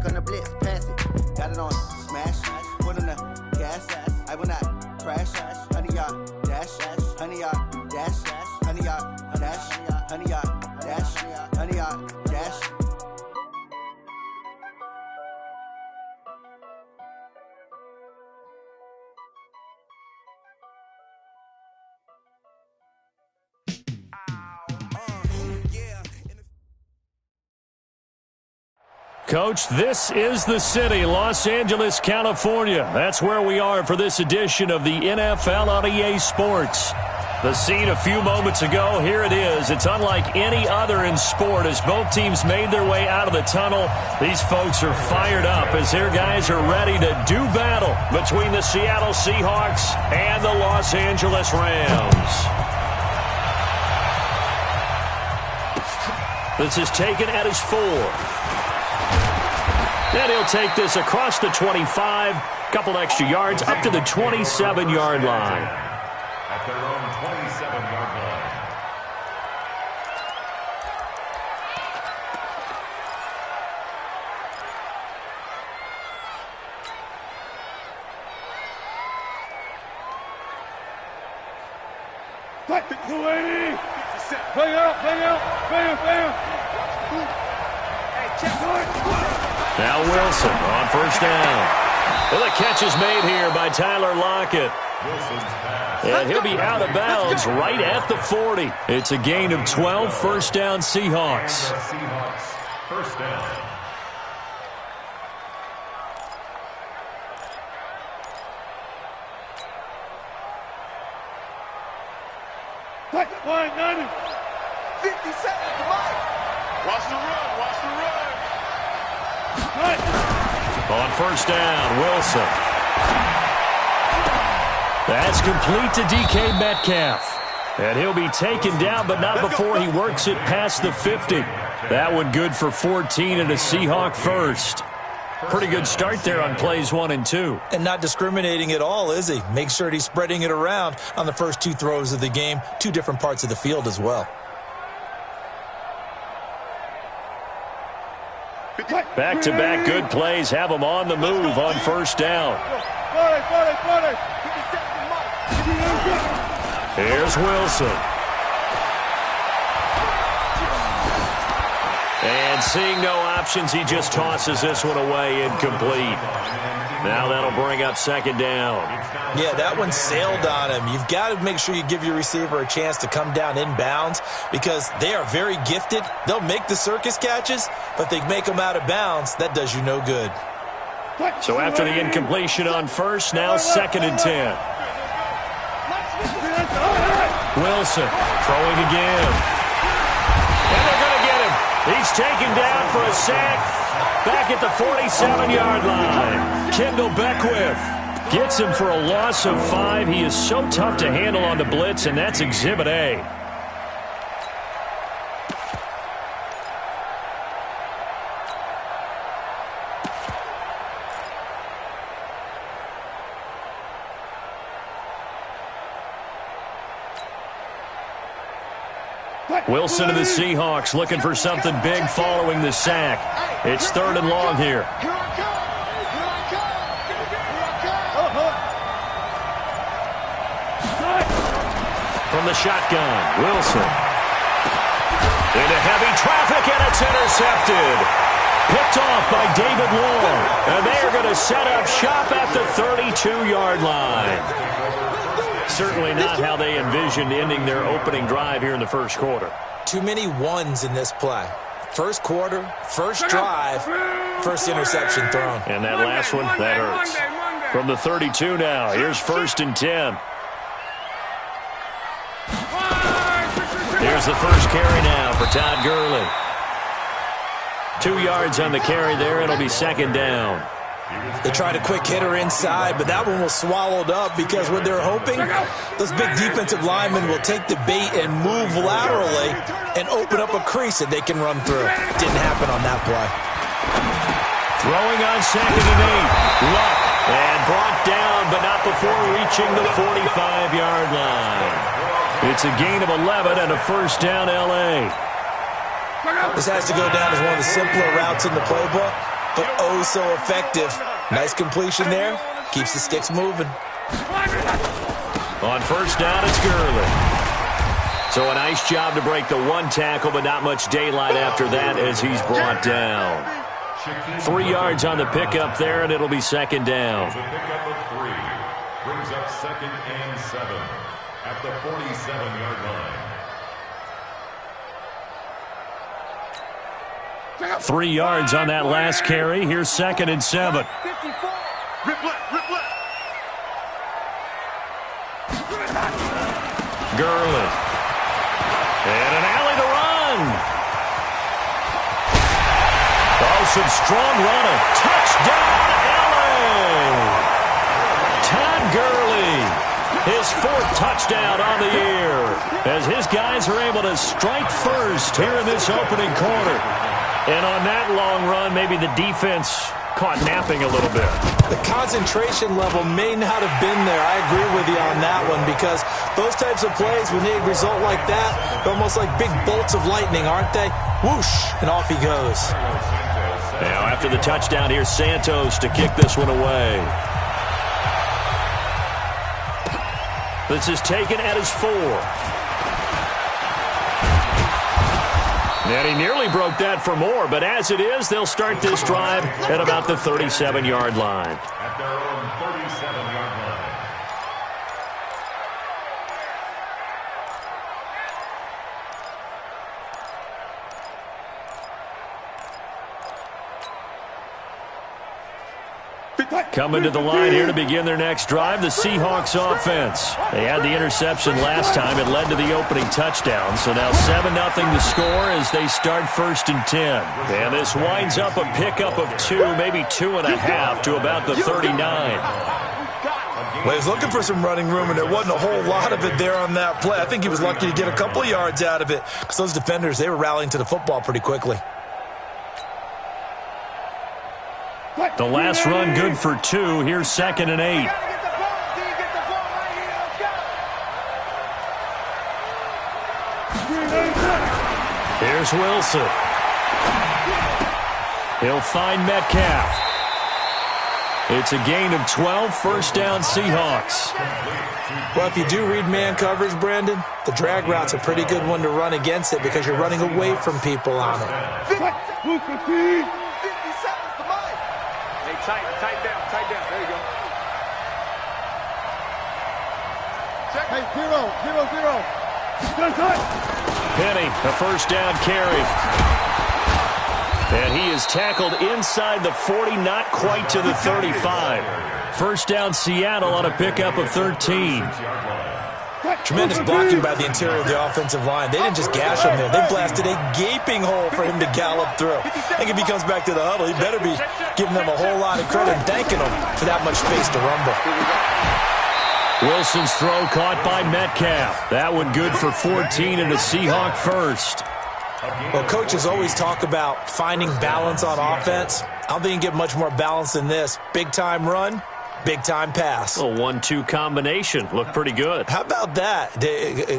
Gonna blitz, pass it. Got it on smash. Put on the gas. I will not crash. 100-yard dash. 100-yard dash. 100-yard dash. 100-yard dash. 100-yard dash. Coach, this is the city, Los Angeles, California. That's where we are for this edition of the NFL on EA Sports. The scene a few moments ago, here it is. It's unlike any other in sport as both teams made their way out of the tunnel. These folks are fired up as their guys are ready to do battle between the Seattle Seahawks and the Los Angeles Rams. This is taken at his 4. And he'll take this across the 25, couple extra yards, up to the 27-yard line. At their own 27-yard line. Back to 280. Bring out, bring out, bring out, bring out. Hey, check one. Now Wilson on first down. Well, the catch is made here by Tyler Lockett. And he'll be out of bounds right at the 40. It's a gain of 12, first down Seahawks. First down. Back line 90. 50 seconds, come on. Watch the run, watch the run. On first down, Wilson. That's complete to DK Metcalf. And he'll be taken down, but not before he works it past the 50. That one good for 14 and a Seahawk first. Pretty good start there on plays 1 and 2. And not discriminating at all, is he? Make sure he's spreading it around on the first 2 throws of the game. 2 different parts of the field as well. Back-to-back good plays have him on the move on first down. Here's Wilson. And seeing no options, he just tosses this one away, incomplete. Now that'll bring up second down. Yeah, that one sailed on him. You've got to make sure you give your receiver a chance to come down inbounds because they are very gifted. They'll make the circus catches, but they make them out of bounds. That does you no good. So after the incompletion on first, now second and 10. Wilson throwing again. And they're going to get him. He's taken down for a sack. Back at the 47-yard line. Kendall Beckwith gets him for a loss of 5. He is so tough to handle on the blitz, and that's Exhibit A. Wilson of the Seahawks looking for something big following the sack. It's 3rd and long here. From the shotgun, Wilson. Into heavy traffic, and it's intercepted. Picked off by David Long. And they are going to set up shop at the 32-yard line. Certainly not how they envisioned ending their opening drive here in the first quarter. Too many ones in this play. First quarter, first drive, first interception thrown. And that last one, that hurts. From the 32 now, here's 1st and 10. Here's the first carry now for Todd Gurley. 2 yards on the carry there. It'll be second down. They tried a quick hitter inside, but that one was swallowed up because what they're hoping, those big defensive linemen will take the bait and move laterally and open up a crease that they can run through. Didn't happen on that play. Throwing on 2nd and 8. Luck. And brought down, but not before reaching the 45-yard line. It's a gain of 11 and a first down L.A. This has to go down as one of the simpler routes in the playbook. but oh so effective. Nice completion there. Keeps the sticks moving. On first down, it's Gurley. So a nice job to break the one tackle, but not much daylight after that as he's brought down. 3 yards on the pickup there, and it'll be second down. The pickup of 3 brings up 2nd and 7 at the 47-yard line. 3 yards on that last carry. Here's 2nd and 7. Rip left, rip left. Gurley. And an alley to run. Oh, some strong running. Touchdown, LA! Todd Gurley. His 4th touchdown on the year as his guys are able to strike first here in this opening quarter. And on that long run, maybe the defense caught napping a little bit. The concentration level may not have been there. I agree with you on that one because those types of plays, when they result like that, they're almost like big bolts of lightning, aren't they? Whoosh, and off he goes. Now, after the touchdown, here's Santos to kick this one away. This is taken at his 4. And he nearly broke that for more, but as it is, they'll start this drive at about the 37-yard line. At their own 37-yard line. Coming to the line here to begin their next drive, the Seahawks offense. They had the interception last time. It led to the opening touchdown. So now 7-0 the score as they start 1st and 10. And this winds up a pickup of 2, maybe 2.5 to about the 39. Well, he was looking for some running room, and there wasn't a whole lot of it there on that play. I think he was lucky to get a couple of yards out of it because those defenders, they were rallying to the football pretty quickly. The last run good for 2. Here's 2nd and 8. Here's Wilson. He'll find Metcalf. It's a gain of 12, 1st down Seahawks. Well, if you do read man coverage, Brandon, the drag route's a pretty good one to run against it because you're running away from people on it. Tight down. There you go. Hey, 0. Penny, a 1st down carry. And he is tackled inside the 40, not quite to the 35. 1st down Seattle on a pickup of 13. Tremendous blocking by the interior of the offensive line. They didn't just gash him there. They blasted a gaping hole for him to gallop through. I think if he comes back to the huddle, he better be giving them a whole lot of credit and thanking them for that much space to rumble. Wilson's throw caught by Metcalf. That one good for 14 and a Seahawk 1st. Well, coaches always talk about finding balance on offense. I don't think you can get much more balance than this. Big-time run, big-time pass. A 1-2 combination. Looked pretty good. How about that?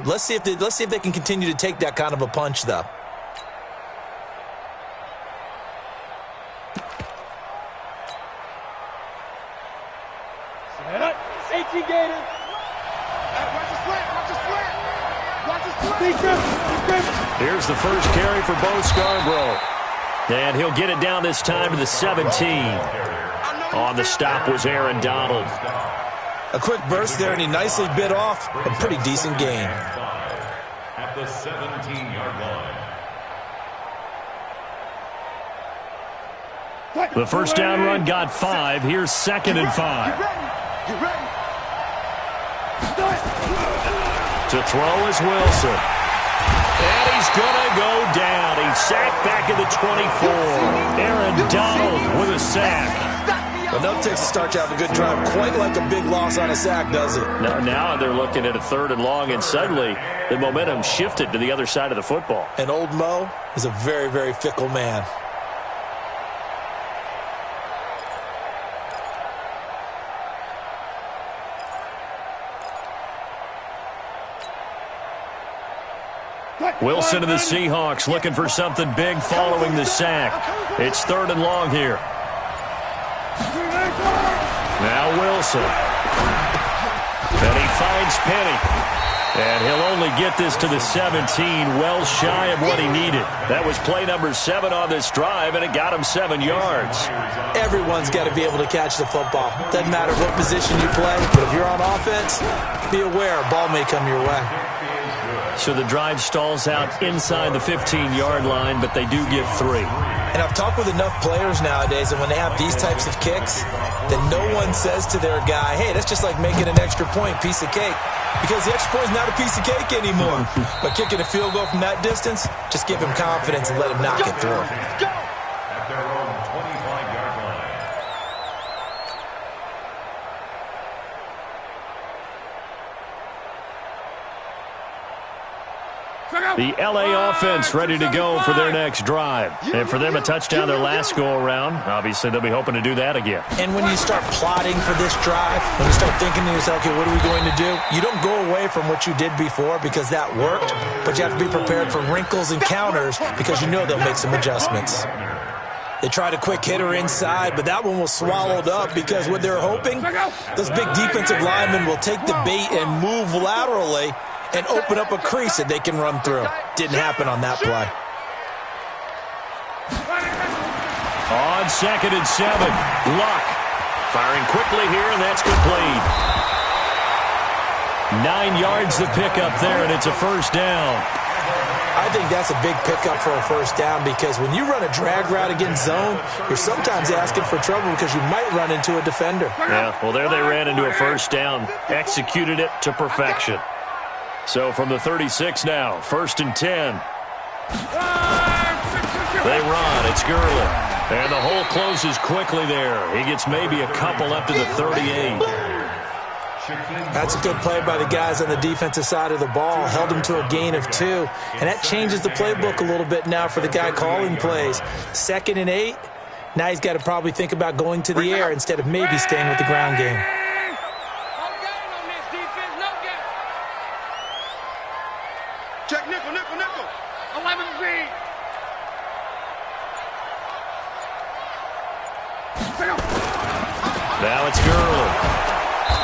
Let's see if they can continue to take that kind of a punch, though. Here's the first carry for Bo Scarborough. And he'll get it down this time to the 17. On the stop was Aaron Donald. A quick burst there, and he nicely bit off a pretty decent gain. At the 17-yard line. The first down run got 5. Here's 2nd and 5. To throw is Wilson. And he's going to go down. He's sacked back at the 24. Aaron Donald with a sack. But no takes to start you out a good drive. Quite like a big loss on a sack, does it? Now they're looking at a 3rd and long, and suddenly the momentum shifted to the other side of the football. And old Mo is a very, very fickle man. Wilson and the Seahawks looking for something big following the sack. It's 3rd and long here. Now Wilson. And he finds Penny. And he'll only get this to the 17, well shy of what he needed. That was play number 7 on this drive, and it got him 7 yards. Everyone's got to be able to catch the football. Doesn't matter what position you play, but if you're on offense, be aware a ball may come your way. So the drive stalls out inside the 15-yard line, but they do get 3. And I've talked with enough players nowadays, and when they have these types of kicks, then no one says to their guy, hey, that's just like making an extra point, piece of cake. Because the extra point is not a piece of cake anymore. But kicking a field goal from that distance, just give him confidence and let him knock it through. At their own 25-yard line. The LA offense ready to go for their next drive. And for them, a touchdown their last go-around. Obviously, they'll be hoping to do that again. And when you start plotting for this drive, when you start thinking to yourself, okay, what are we going to do? You don't go away from what you did before because that worked, but you have to be prepared for wrinkles and counters because you know they'll make some adjustments. They tried a quick hitter inside, but that one was swallowed up because what they're hoping, those big defensive linemen will take the bait and move laterally and open up a crease that they can run through. Didn't happen on that play. On 2nd and 7, Luck firing quickly here, and that's complete. 9 yards to pick up there, and it's a first down. I think that's a big pickup for a first down because when you run a drag route against zone, you're sometimes asking for trouble because you might run into a defender. Yeah, well, there they ran into a first down, executed it to perfection. So from the 36 now, 1st and 10. They run. It's Gurley. And the hole closes quickly there. He gets maybe a couple up to the 38. That's a good play by the guys on the defensive side of the ball. Held him to a gain of 2. And that changes the playbook a little bit now for the guy calling plays. 2nd and 8. Now he's got to probably think about going to the air instead of maybe staying with the ground game. Check nickel, nickel, nickel. 11 feet. Now it's Gurley.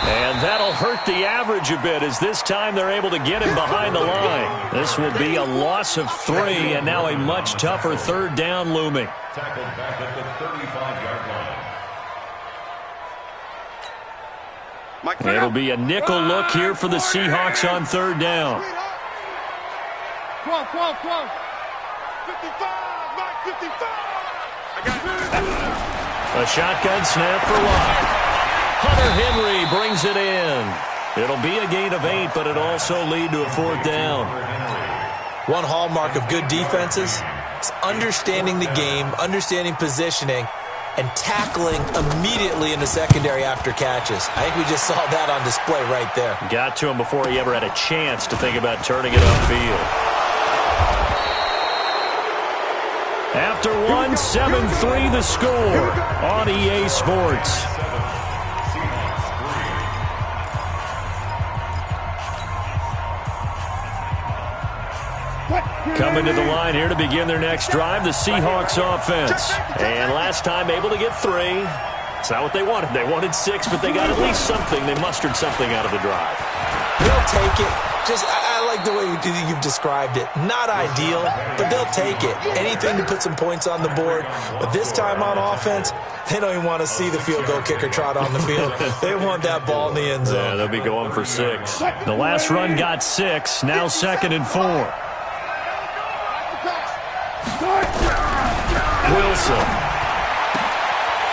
And that'll hurt the average a bit as this time they're able to get him behind the line. This will be a loss of 3 and now a much tougher 3rd down looming. Tackled back at the 35-yard line. It'll be a nickel look here for the Seahawks on 3rd down. Close. 55, Mike, 55. I got it. A shotgun snap for Luck. Hunter Henry brings it in. It'll be a gain of 8, but it'll also lead to a 4th down. One hallmark of good defenses is understanding the game, understanding positioning, and tackling immediately in the secondary after catches. I think we just saw that on display right there. Got to him before he ever had a chance to think about turning it upfield. After 1, 7-3 the score on EA Sports. Coming to the line here to begin their next drive, the Seahawks offense. And last time able to get 3. It's not what they wanted. They wanted 6, but they got at least something. They mustered something out of the drive. They'll take it. I like the way you've described it. Not ideal, but they'll take it. Anything to put some points on the board. But this time on offense, they don't even want to see the field goal kicker trot on the field. They want that ball in the end zone. Yeah, they'll be going for 6. The last run got 6. Now 2nd and 4. Wilson.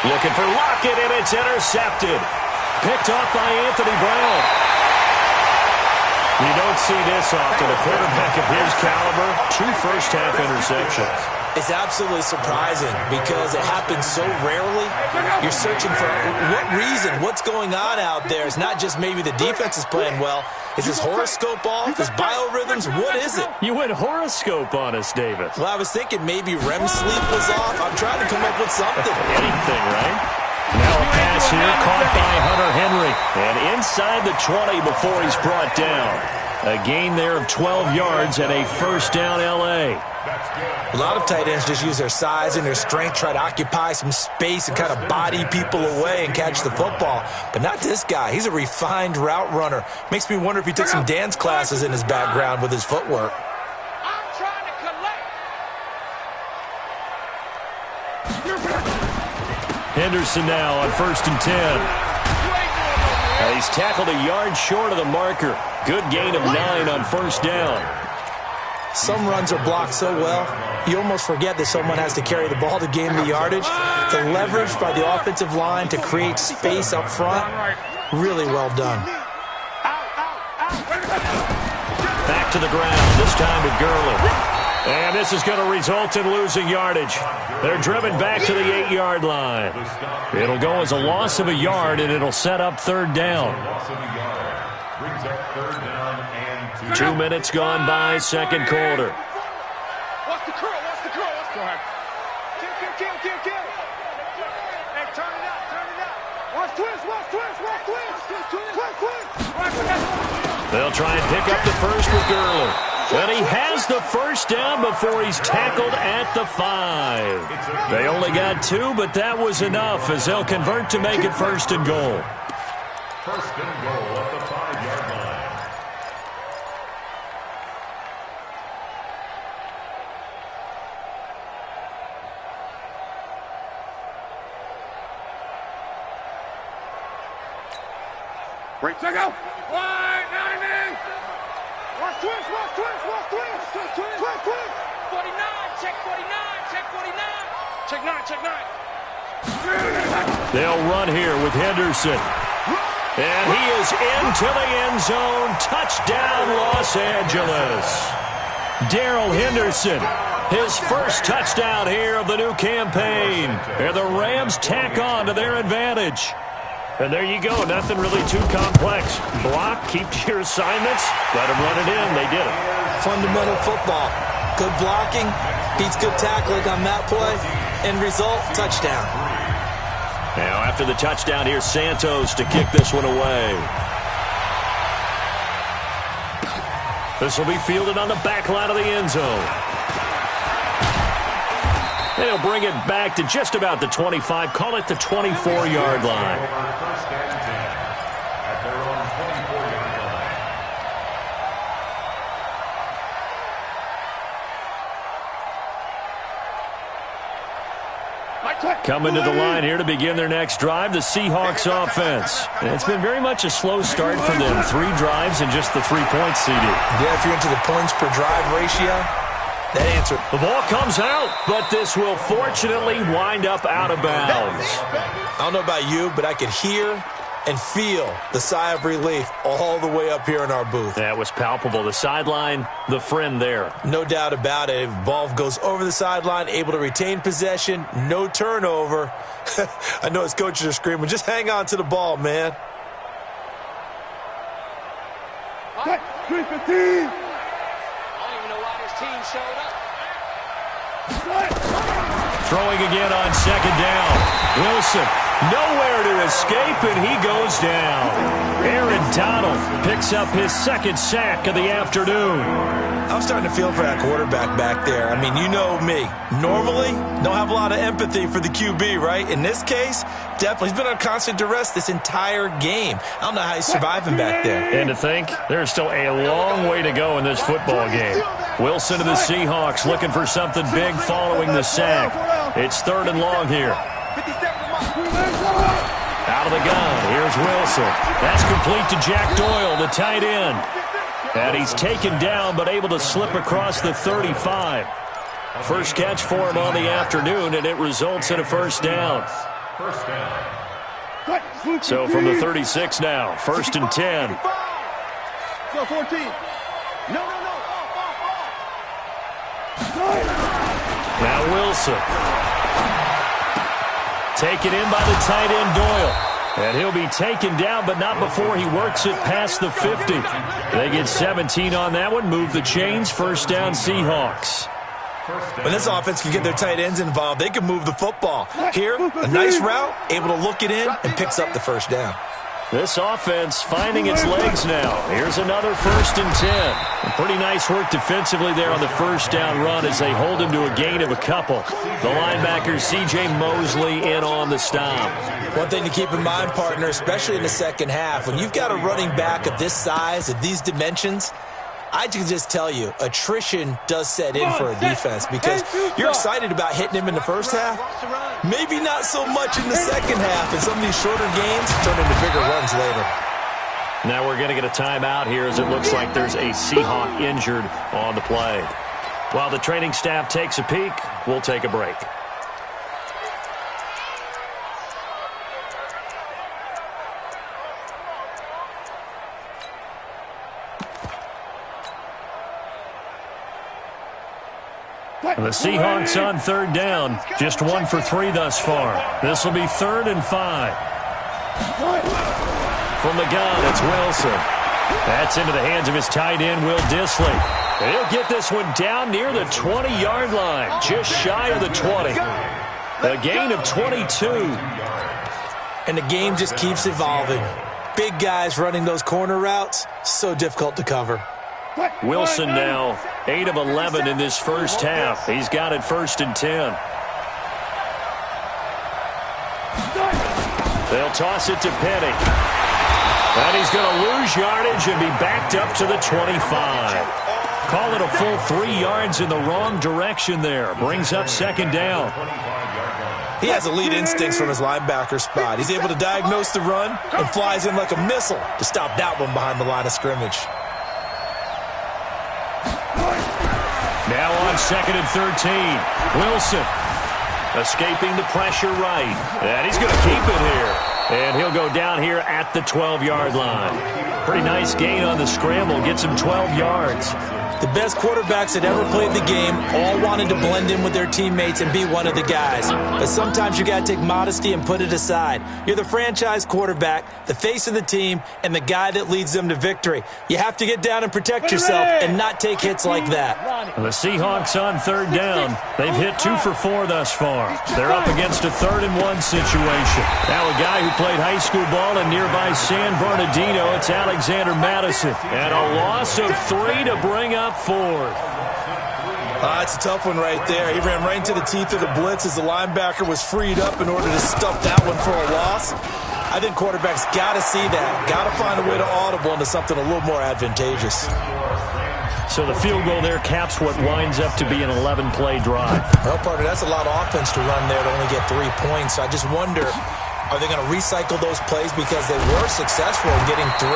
Looking for Lockett, and it's intercepted. Picked off by Anthony Brown. You don't see this often. A quarterback of his caliber, 2 first-half interceptions. It's absolutely surprising because it happens so rarely. You're searching for what reason, what's going on out there. It's not just maybe the defense is playing well. Is his horoscope off? Is biorhythms? What is it? You went horoscope on us, Davis. Well, I was thinking maybe REM sleep was off. I'm trying to come up with something. Anything, right? Now a pass pass here caught by Hunter Henry. And inside the 20 before he's brought down. A gain there of 12 yards and a first down L.A. A lot of tight ends just use their size and their strength, try to occupy some space and kind of body people away and catch the football. But not this guy. He's a refined route runner. Makes me wonder if he took some dance classes in his background with his footwork. I'm trying to collect. Henderson now on 1st and 10. He's tackled a yard short of the marker. Good gain of 9 on first down. Some runs are blocked so well, you almost forget that someone has to carry the ball to gain the yardage. The leverage by the offensive line to create space up front, really well done. Back to the ground, this time to Gurley. And this is going to result in losing yardage. They're driven back to the 8-yard line. It'll go as a loss of a yard, and it'll set up 3rd down. 2 minutes gone by, second quarter. What's the curl? What's the curl? Let's go ahead. Kill. Hey, turn it out. Watch twist. They'll try and pick up the first with Gurley. And he has the first down before he's tackled at the 5. They only got 2, but that was enough as they'll convert to make it 1st and goal. 1st and goal at the 5-yard line. Break, check out. Wide, 90. Watch twist. 49, check 49. Check 9. They'll run here with Henderson. And he is into the end zone. Touchdown, Los Angeles. Darrell Henderson, his first touchdown here of the new campaign. And the Rams tack on to their advantage. And there you go, nothing really too complex. Block, keep to your assignments, let them run it in. They did it. Fundamental football. Good blocking, beats good tackling on that play. End result, touchdown. Now after the touchdown, here's Santos to kick this one away. This will be fielded on the back line of the end zone. And he'll bring it back to just about the 25, call it the 24-yard line. First and 10 at their own 24-yard line. Coming to the line here to begin their next drive, the Seahawks offense. And it's been very much a slow start for them. 3 drives and just the 3 points, CD. Yeah, if you're into the points per drive ratio, that answer. The ball comes out, but this will fortunately wind up out of bounds. I don't know about you, but I could hear and feel the sigh of relief all the way up here in our booth. That was palpable. The sideline, the friend there. No doubt about it. If the ball goes over the sideline, able to retain possession, no turnover. I know his coaches are screaming, just hang on to the ball, man. 315. Team showed up. Throwing again on second down. Wilson nowhere to escape, and he goes down. Aaron Donald picks up his second sack of the afternoon. I'm starting to feel for that quarterback back there. I mean, you know me. Normally, don't have a lot of empathy for the QB, right? In this case, definitely. He's been on constant duress this entire game. I don't know how he's surviving back there. And to think, there's still a long way to go in this football game. Wilson to the Seahawks looking for something big following the sack. It's 3rd and long here. Out of the gun, here's Wilson. That's complete to Jack Doyle, the tight end. And he's taken down but able to slip across the 35. First catch for him on the afternoon, and it results in a first down. First down. So from the 36 now, 1st and 10. Go 14. No. Now Wilson. Taken in by the tight end Doyle. And he'll be taken down, but not before he works it past the 50. They get 17 on that one, move the chains, first down Seahawks. When this offense can get their tight ends involved, they can move the football. Here, a nice route, able to look it in, and picks up the first down. This offense finding its legs now. Here's another 1st and 10. And pretty nice work defensively there on the first down run as they hold him to a gain of a couple. The linebacker, C.J. Mosley, in on the stop. One thing to keep in mind, partner, especially in the second half, when you've got a running back of this size, of these dimensions, I can just tell you, attrition does set in for a defense because you're excited about hitting him in the first half. Maybe not so much in the second half, and some of these shorter gains turn into bigger runs later. Now we're going to get a timeout here as it looks like there's a Seahawk injured on the play. While the training staff takes a peek, we'll take a break. The Seahawks on 3rd down, just 1 for 3 thus far. This will be 3rd and 5. From the gun, it's Wilson. That's into the hands of his tight end, Will Dissly. He'll get this one down near the 20-yard line, just shy of the 20. A gain of 22. And the game just keeps evolving. Big guys running those corner routes, so difficult to cover. Wilson now 8 of 11 in this first half. He's got it 1st and 10. They'll toss it to Penny. And he's going to lose yardage and be backed up to the 25. Call it a full 3 yards in the wrong direction there. Brings up 2nd down. He has elite instincts from his linebacker spot. He's able to diagnose the run and flies in like a missile to stop that one behind the line of scrimmage. Now on 2nd and 13. Wilson escaping the pressure right. And he's going to keep it here. And he'll go down here at the 12-yard line. Pretty nice gain on the scramble. Gets him 12 yards. The best quarterbacks that ever played the game all wanted to blend in with their teammates and be one of the guys. But sometimes you got to take modesty and put it aside. You're the franchise quarterback, the face of the team, and the guy that leads them to victory. You have to get down and protect yourself and not take hits like that. The Seahawks on 3rd down. They've hit 2 for 4 thus far. They're up against a 3rd and 1 situation. Now a guy who played high school ball in nearby San Bernardino, it's Alexander Madison. And a loss of 3 to bring up 4th. It's a tough one right there. He ran right into the teeth of the blitz as the linebacker was freed up in order to stuff that one for a loss. I think quarterbacks got to see that. Got to find a way to audible into something a little more advantageous. So the field goal there caps what winds up to be an 11-play drive. Well, partner, that's a lot of offense to run there to only get 3 points. I just wonder, are they going to recycle those plays because they were successful in getting 3?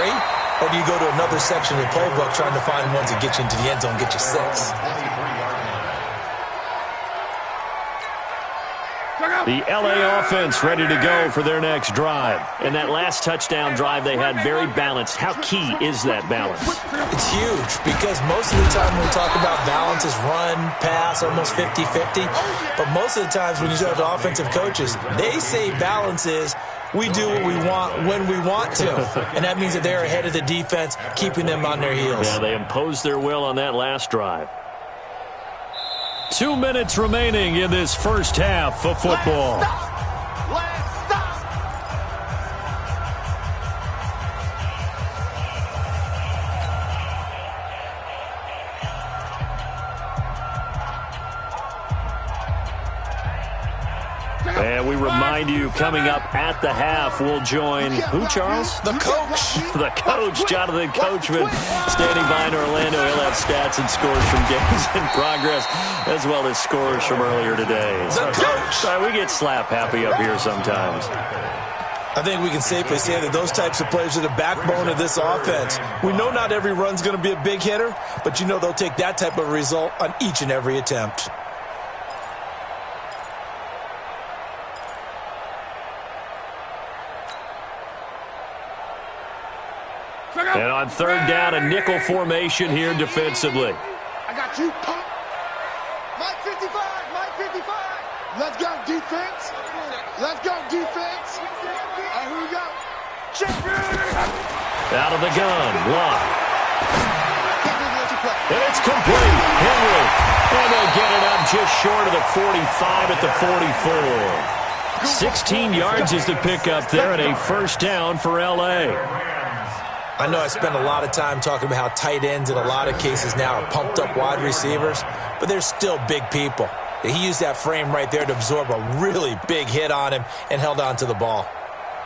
Or do you go to another section of the playbook trying to find ones that get you into the end zone, get you 6? The L.A. offense ready to go for their next drive. And that last touchdown drive they had very balanced. How key is that balance? It's huge because most of the time when we talk about balance is run, pass, almost 50-50. But most of the times when you talk to offensive coaches, they say balance is we do what we want when we want to. And that means that they're ahead of the defense, keeping them on their heels. Yeah, they imposed their will on that last drive. 2 minutes remaining in this first half of football. And we remind you, coming up at the half, we'll join who, Charles? The coach. The coach, Jonathan Coachman, standing by in Orlando. He'll have stats and scores from games in progress, as well as scores from earlier today. The coach. We get slap happy up here sometimes. I think we can safely say that those types of players are the backbone of this offense. We know not every run's going to be a big hitter, but you know they'll take that type of result on each and every attempt. And on 3rd down, a nickel formation here defensively. I got you, pump. Mike 55, Mike 55. Let's go, defense. Let's go, defense. All right, here we go. Out of the gun, Locke. And it's complete. Henry And they'll get it up just short of the 45 at the 44. 16 yards is the pickup there and a first down for L.A. I know I spend a lot of time talking about how tight ends in a lot of cases now are pumped up wide receivers, but they're still big people. He used that frame right there to absorb a really big hit on him and held on to the ball.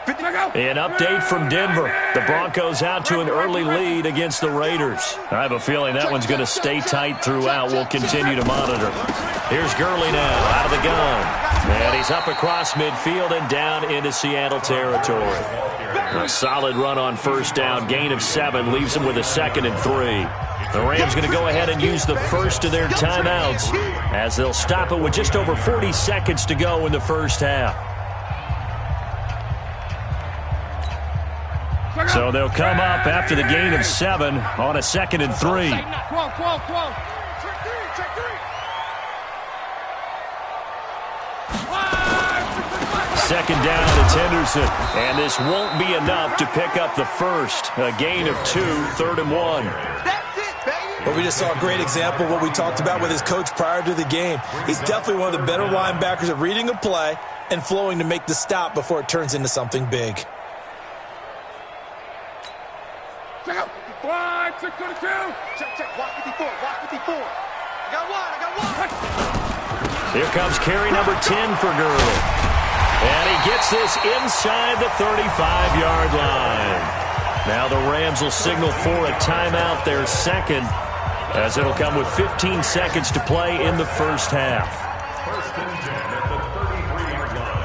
An update from Denver. The Broncos out to an early lead against the Raiders. I have a feeling that one's going to stay tight throughout. We'll continue to monitor. Here's Gurley now out of the gun. And he's up across midfield and down into Seattle territory. A solid run on first down. Gain of 7 leaves him with a 2nd and 3. The Rams going to go ahead and use the first of their timeouts as they'll stop it with just over 40 seconds to go in the first half. So they'll come up after the gain of 7 on a 2nd and 3. Second down, it's Henderson. And this won't be enough to pick up the first. A gain of 2, 3rd and 1. But we just saw a great example of what we talked about with his coach prior to the game. He's definitely one of the better linebackers at reading a play and flowing to make the stop before it turns into something big. Check out. 5, 6, 22. Check. Watch 54. Watch 54. I got one. Here comes carry number 10 for Gurley. And he gets this inside the 35-yard line. Now the Rams will signal for a timeout, their second, as it'll come with 15 seconds to play in the first half. First and 10 at the 33-yard line.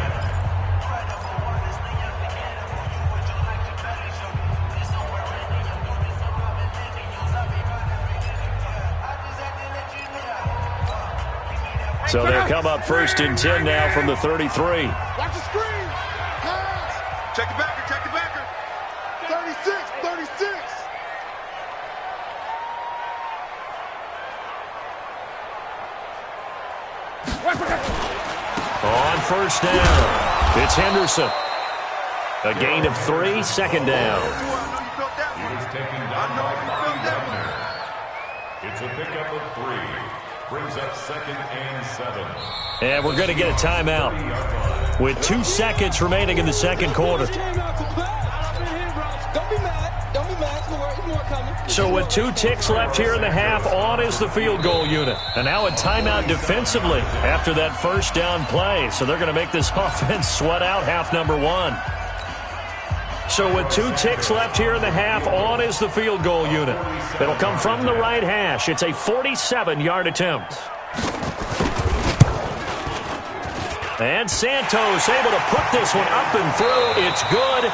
So they'll come up first and 10 now from the 33. Watch the screen. Check it back. 36. On first down, it's Henderson. A gain of 3, 2nd down. He was taken down by Bobby Wagner. It's a pickup of 3. Brings up 2nd and 7. And we're going to get a timeout with 2 seconds remaining in the second quarter. So with 2 ticks left here in the half, on is the field goal unit. And now a timeout defensively after that first down play. So they're going to make this offense sweat out half number 1. So with 2 ticks left here in the half, on is the field goal unit. It'll come from the right hash. It's a 47-yard attempt. And Santos able to put this one up and through. It's good.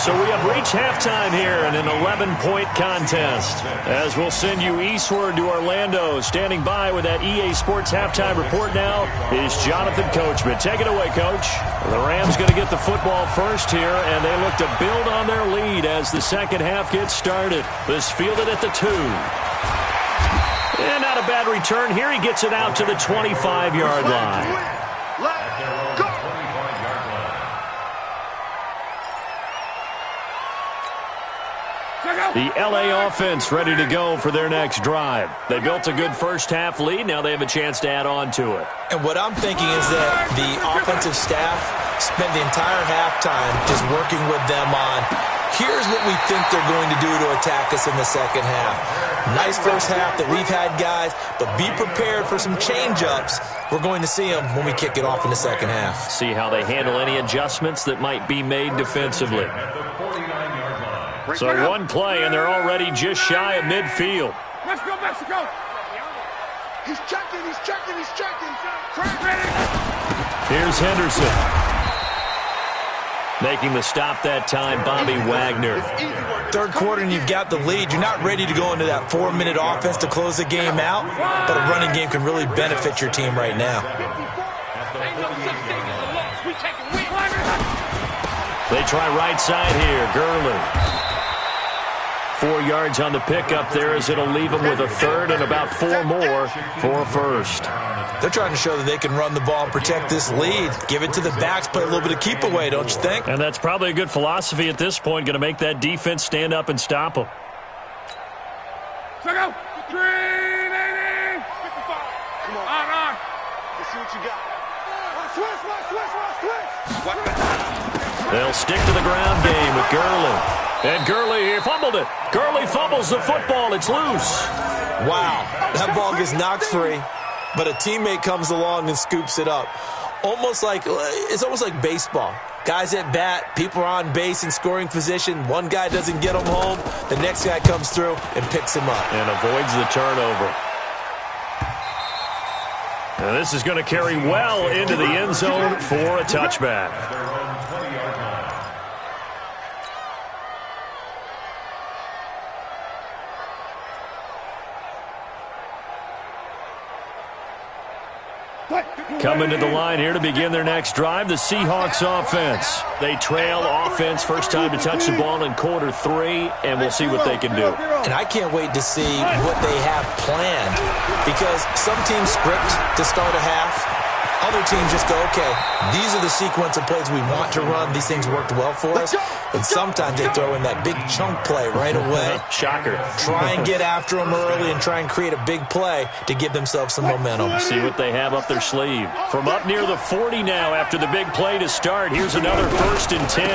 So we have reached halftime here in an 11-point contest. As we'll send you eastward to Orlando. Standing by with that EA Sports halftime report now is Jonathan Coachman. Take it away, Coach. The Rams going to get the football first here, and they look to build on their lead as the second half gets started. This fielded at the 2. And not a bad return here. He gets it out to the 25-yard line. The L.A. offense ready to go for their next drive. They built a good first half lead. Now they have a chance to add on to it. And what I'm thinking is that the offensive staff spent the entire halftime just working with them on, here's what we think they're going to do to attack us in the second half. Nice first half that we've had, guys, but be prepared for some change-ups. We're going to see them when we kick it off in the second half. See how they handle any adjustments that might be made defensively. So one play, and they're already just shy of midfield. Let's go, Mexico. He's checking. Here's Henderson. Making the stop that time, Bobby Wagner. Third quarter, and you've got the lead. You're not ready to go into that 4-minute offense to close the game out, but a running game can really benefit your team right now. They try right side here, Gurley. 4 yards on the pickup there as it'll leave them with a 3rd and about 4 more for a first. They're trying to show that they can run the ball and protect this lead. Give it to the backs, play a little bit of keep away, don't you think? And that's probably a good philosophy at this point, going to make that defense stand up and stop them. Check out. 380. 55. They'll stick to the ground game with Gurley. And Gurley fumbled it. Gurley fumbles the football. It's loose. Wow, that ball gets knocked free, but a teammate comes along and scoops it up. It's almost like baseball. Guys at bat, people are on base in scoring position. One guy doesn't get him home. The next guy comes through and picks him up. And avoids the turnover. Now this is going to carry well into the end zone for a touchback. Coming to the line here to begin their next drive, the Seahawks offense. They trail offense first time to touch the ball in quarter 3, and we'll see what they can do. And I can't wait to see what they have planned, because some teams script to start a half. Other teams just go, okay, these are the sequence of plays we want to run. These things worked well for us. And sometimes they throw in that big chunk play right away. Shocker. Try and get after them early and try and create a big play to give themselves some momentum. See what they have up their sleeve. From up near the 40 now after the big play to start. Here's another 1st and 10.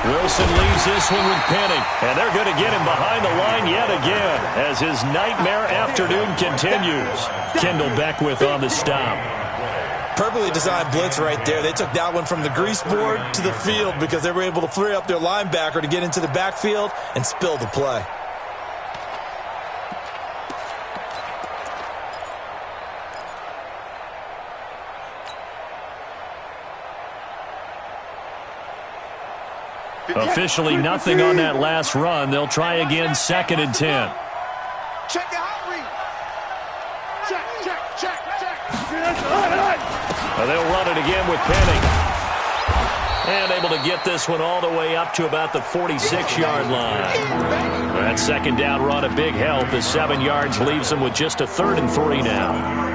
Wilson leaves this one with Penning. And they're going to get him behind the line yet again as his nightmare afternoon continues. Kendall Beckwith on the stop. Perfectly designed blitz right there. They took that one from the grease board to the field because they were able to free up their linebacker to get into the backfield and spill the play. Officially nothing on that last run. They'll try again 2nd and 10. Check the hot read. Check. They'll run it again with Penning. And able to get this one all the way up to about the 46-yard line. That 2nd down run, a big help. The 7 yards leaves them with just a 3rd and 3 now.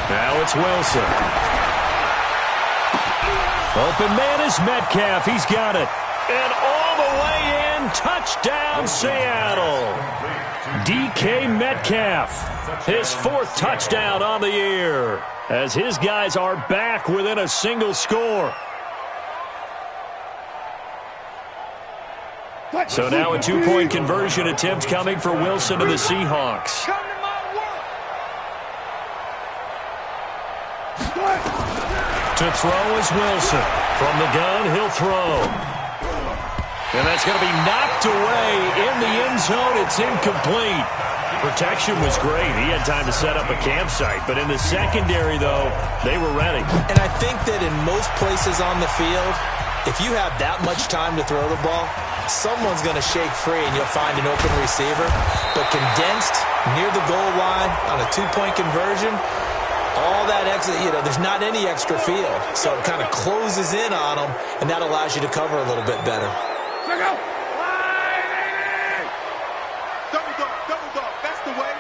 Now it's Wilson. Open man is Metcalf. He's got it. And all the way in. Touchdown, Seattle. DK Metcalf. His 4th touchdown on the year as his guys are back within a single score. So now a 2-point conversion attempt coming for Wilson and the Seahawks. To throw is Wilson. From the gun, he'll throw. And that's going to be knocked away in the end zone. It's incomplete. Protection was great. He had time to set up a campsite. But in the secondary, though, they were ready. And I think that in most places on the field, if you have that much time to throw the ball, someone's going to shake free and you'll find an open receiver. But condensed near the goal line on a 2-point conversion, all that extra, there's not any extra field. So it kind of closes in on them, and that allows you to cover a little bit better. Double dog. That's the way.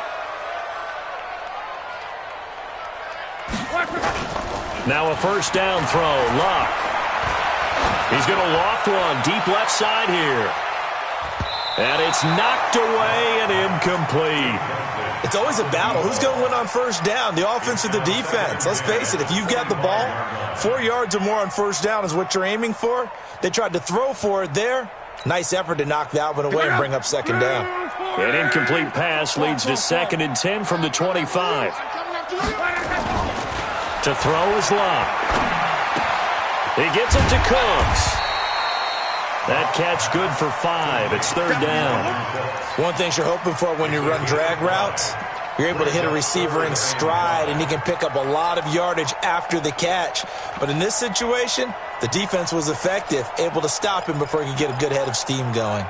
Now a 1st down throw. Luck. He's going to loft one deep left side here. And it's knocked away and incomplete. It's always a battle. Who's going to win on 1st down, the offense or the defense? Let's face it, if you've got the ball, 4 yards or more on 1st down is what you're aiming for. They tried to throw for it there. Nice effort to knock that one away and bring up 2nd down. An incomplete pass leads to 2nd and 10 from the 25. To throw is Locke. He gets it to Cooks. That catch good for 5. It's 3rd down. One thing you're hoping for when you run drag routes, you're able to hit a receiver in stride, and he can pick up a lot of yardage after the catch. But in this situation, the defense was effective, able to stop him before he could get a good head of steam going.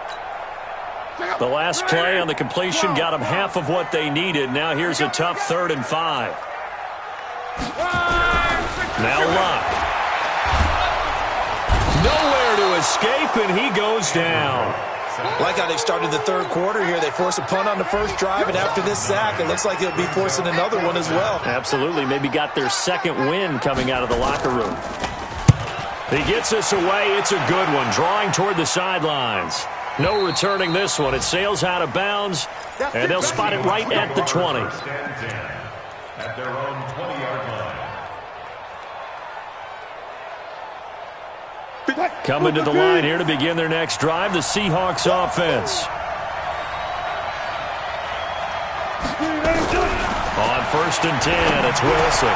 The last play on the completion got them half of what they needed. Now here's a tough 3rd and 5. Now Luck. Nowhere to escape, and he goes down. Like how they started the third quarter here. They forced a punt on the first drive, and after this sack, it looks like they'll be forcing another one as well. Absolutely. Maybe got their second win coming out of the locker room. He gets this away. It's a good one. Drawing toward the sidelines. No returning this one. It sails out of bounds, and they'll spot it right at the 20. At their own 20-yard line. Coming to the line here to begin their next drive, the Seahawks offense. On 1st and 10, it's Wilson.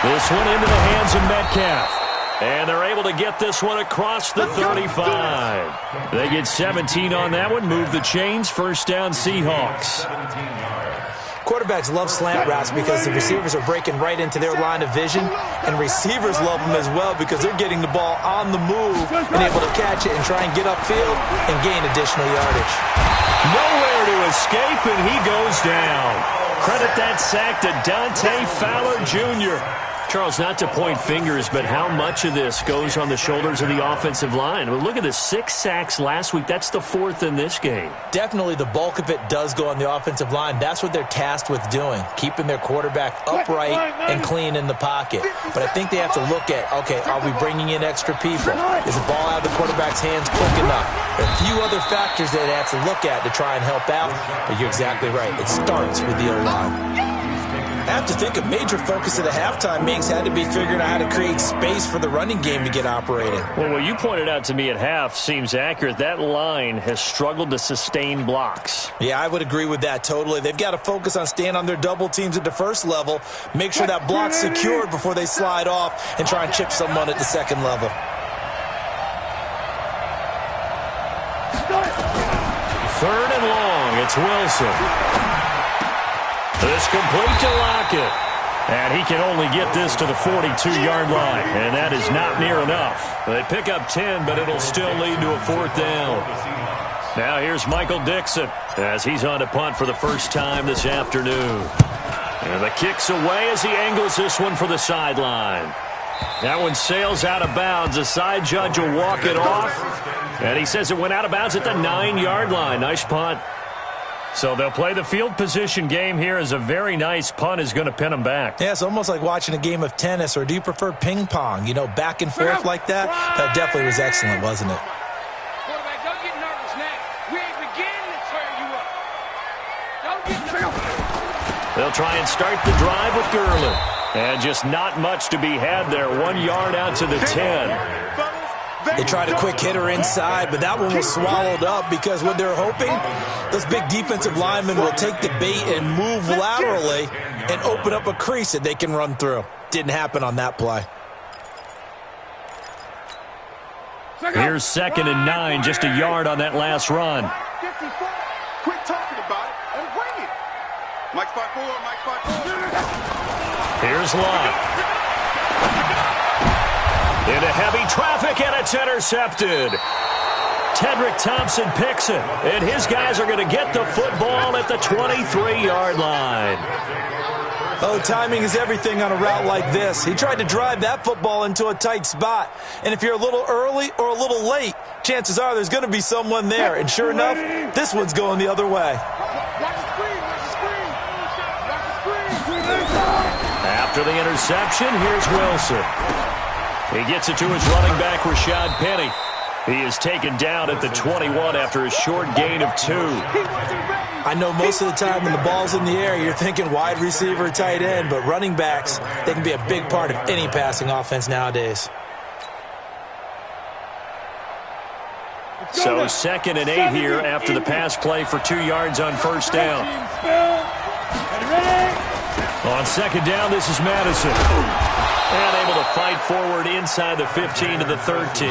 This one into the hands of Metcalf. And they're able to get this one across the 35. They get 17 on that one. Move the chains. First down, Seahawks. Quarterbacks love slant routes because the receivers are breaking right into their line of vision, and receivers love them as well because they're getting the ball on the move and able to catch it and try and get upfield and gain additional yardage. Nowhere to escape, and he goes down. Credit that sack to Dante Fowler Jr. Charles, not to point fingers, but how much of this goes on the shoulders of the offensive line? Well, look at the 6 sacks last week. That's the 4th in this game. Definitely the bulk of it does go on the offensive line. That's what they're tasked with doing, keeping their quarterback upright and clean in the pocket. But I think they have to look at, okay, are we bringing in extra people? Is the ball out of the quarterback's hands quick enough? There are a few other factors that they have to look at to try and help out, but you're exactly right. It starts with the O-line. I have to think a major focus of the halftime meetings had to be figuring out how to create space for the running game to get operating. Well, what you pointed out to me at half seems accurate. That line has struggled to sustain blocks. Yeah, I would agree with that totally. They've got to focus on staying on their double teams at the first level, make sure that block's secured before they slide off and try and chip someone at the second level. Third and long, it's Wilson. This complete to Lockett. And he can only get this to the 42-yard line. And that is not near enough. They pick up 10, but it'll still lead to a 4th down. Now here's Michael Dixon as he's on to punt for the first time this afternoon. And the kick's away as he angles this one for the sideline. That one sails out of bounds. The side judge will walk it off. And he says it went out of bounds at the 9-yard line. Nice punt. So they'll play the field position game here as a very nice punt is going to pin them back. Yeah, it's almost like watching a game of tennis, or do you prefer ping pong? You know, back and forth like that? That definitely was excellent, wasn't it? Quarterback, don't get nervous now. We ain't beginning to tear you up. Don't get nervous. They'll try and start the drive with Gurley. And just not much to be had there. 1 yard out to the 10. They tried a quick hitter inside, but that one was swallowed up because what they're hoping, those big defensive linemen will take the bait and move laterally and open up a crease that they can run through. Didn't happen on that play. Here's 2nd and 9, just a yard on that last run. Quit talking about it and bring it. Mike spot 4, Mike spot 4. Here's Love. Into heavy traffic, and it's intercepted. Tedrick Thompson picks it, and his guys are going to get the football at the 23-yard line. Oh, timing is everything on a route like this. He tried to drive that football into a tight spot, and if you're a little early or a little late, chances are there's going to be someone there, and sure enough, this one's going the other way. After the interception, here's Wilson. He gets it to his running back, Rashad Penny. He is taken down at the 21 after a short gain of 2. I know most of the time when the ball's in the air, you're thinking wide receiver, tight end, but running backs, they can be a big part of any passing offense nowadays. So 2nd and 8 here after the pass play for 2 yards on first down. On 2nd down, this is Madison. And able to fight forward inside the 15 to the 13.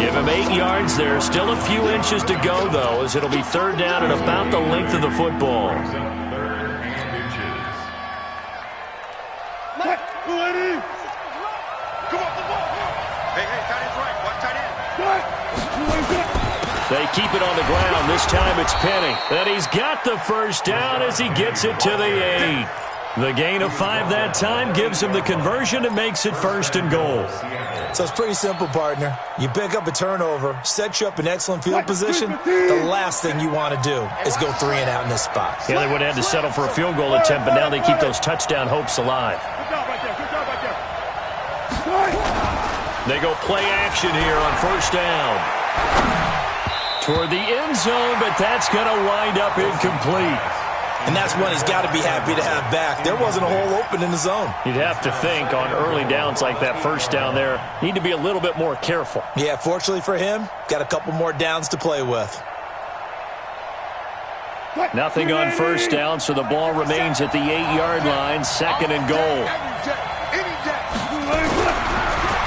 Give him 8 yards there. Still a few inches to go, though, as it'll be 3rd down and about the length of the football. They keep it on the ground. This time it's Penny. And he's got the first down as he gets it to the 8. The gain of 5 that time gives him the conversion and makes it 1st and goal. So it's pretty simple, partner. You pick up a turnover, set you up in excellent field position. The last thing you want to do is go 3 and out in this spot. Yeah, they would have had to settle for a field goal attempt, but now they keep those touchdown hopes alive. They go play action here on 1st down. Toward the end zone, but that's going to wind up incomplete. And that's one he's got to be happy to have back. There wasn't a hole open in the zone. You'd have to think on early downs like that 1st down there, need to be a little bit more careful. Yeah, fortunately for him, got a couple more downs to play with. Nothing on 1st down, so the ball remains at the 8-yard line, 2nd and goal.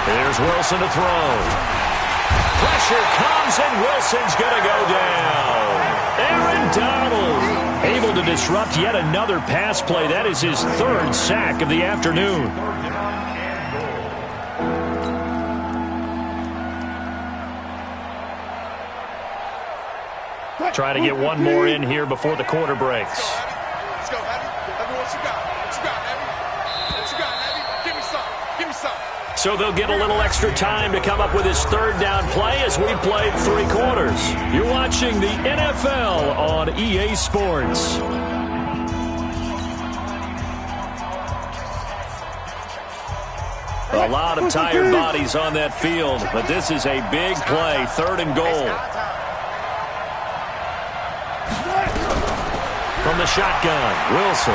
Here's Wilson to throw. Pressure comes, and Wilson's going to go down. Aaron Donald able to disrupt yet another pass play. That is his 3rd sack of the afternoon. Try to get one more in here before the quarter breaks. Let's go, Abby. What you got? What you got, Abby? What you got, Abby? Give me some. Give me some. So they'll get a little extra time to come up with his 3rd down play as we played 3 quarters. You're watching the NFL on EA Sports. A lot of tired bodies on that field, but this is a big play, 3rd and goal. From the shotgun, Wilson.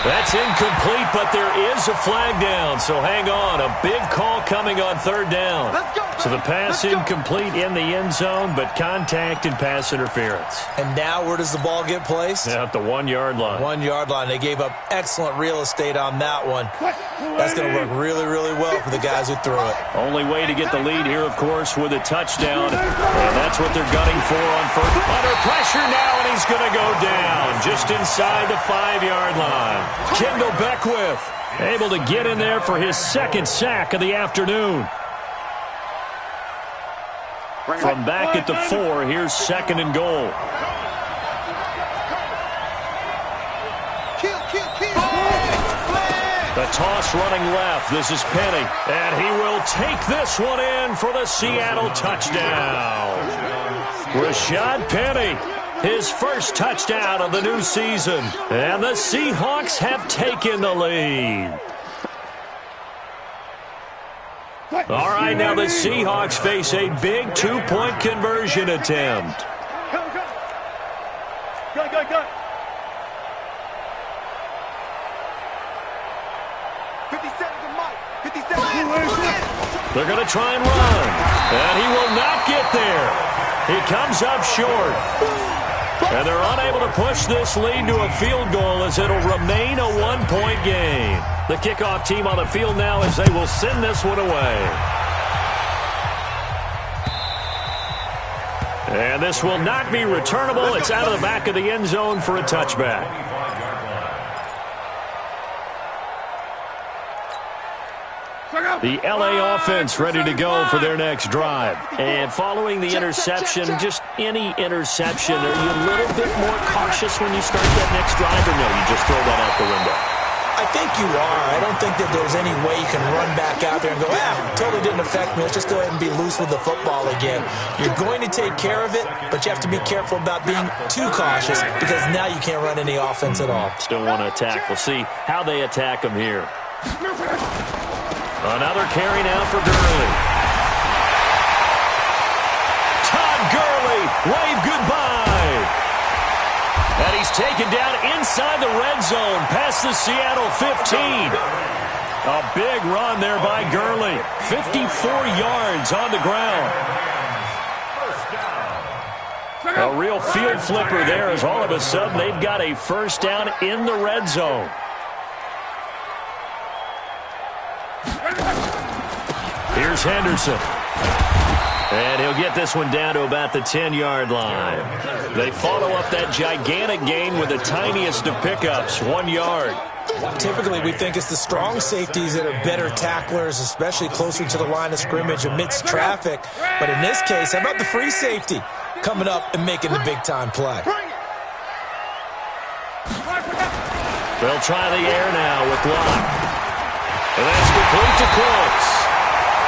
That's incomplete, but there is a flag down, so hang on. A big call coming on 3rd down. So the pass incomplete in the end zone, but contact and pass interference. And now where does the ball get placed? At the 1-yard line. 1-yard line. They gave up excellent real estate on that one. That's going to work really, really well for the guys who threw it. Only way to get the lead here, of course, with a touchdown. And that's what they're gunning for on 1st. Under pressure now, and he's going to go down just inside the 5-yard line. Kendall Beckwith able to get in there for his 2nd sack of the afternoon. From back at the 4, here's 2nd and goal. The toss running left. This is Penny. And he will take this one in for the Seattle touchdown. Rashad Penny, his 1st touchdown of the new season. And the Seahawks have taken the lead. All right, now the Seahawks face a big 2-point conversion attempt. Go. 57 to Mike. 57. They're going to try and run. And he will not get there. He comes up short. And they're unable to push this lead to a field goal as it'll remain a 1-point game. The kickoff team on the field now as they will send this one away. And this will not be returnable. It's out of the back of the end zone for a touchback. The LA offense ready to go for their next drive. And following the interception, just any interception, are you a little bit more cautious when you start that next drive, or no, you just throw that out the window? I think you are. I don't think that there's any way you can run back out there and go, totally didn't affect me. Let's just go ahead and be loose with the football again. You're going to take care of it, but you have to be careful about being too cautious because now you can't run any offense at all. Still want to attack. We'll see how they attack them here. Another carry now for Gurley. Todd Gurley, wave goodbye. And he's taken down inside the red zone past the Seattle 15. A big run there by Gurley. 54 yards on the ground. A real field flipper there as all of a sudden they've got a 1st down in the red zone. Here's Henderson. And he'll get this one down to about the 10-yard line. They follow up that gigantic gain with the tiniest of pickups, 1 yard. Typically, we think it's the strong safeties that are better tacklers, especially closer to the line of scrimmage amidst traffic. But in this case, how about the free safety coming up and making the big-time play? They'll try the air now with Locke. And that's complete to Cooks.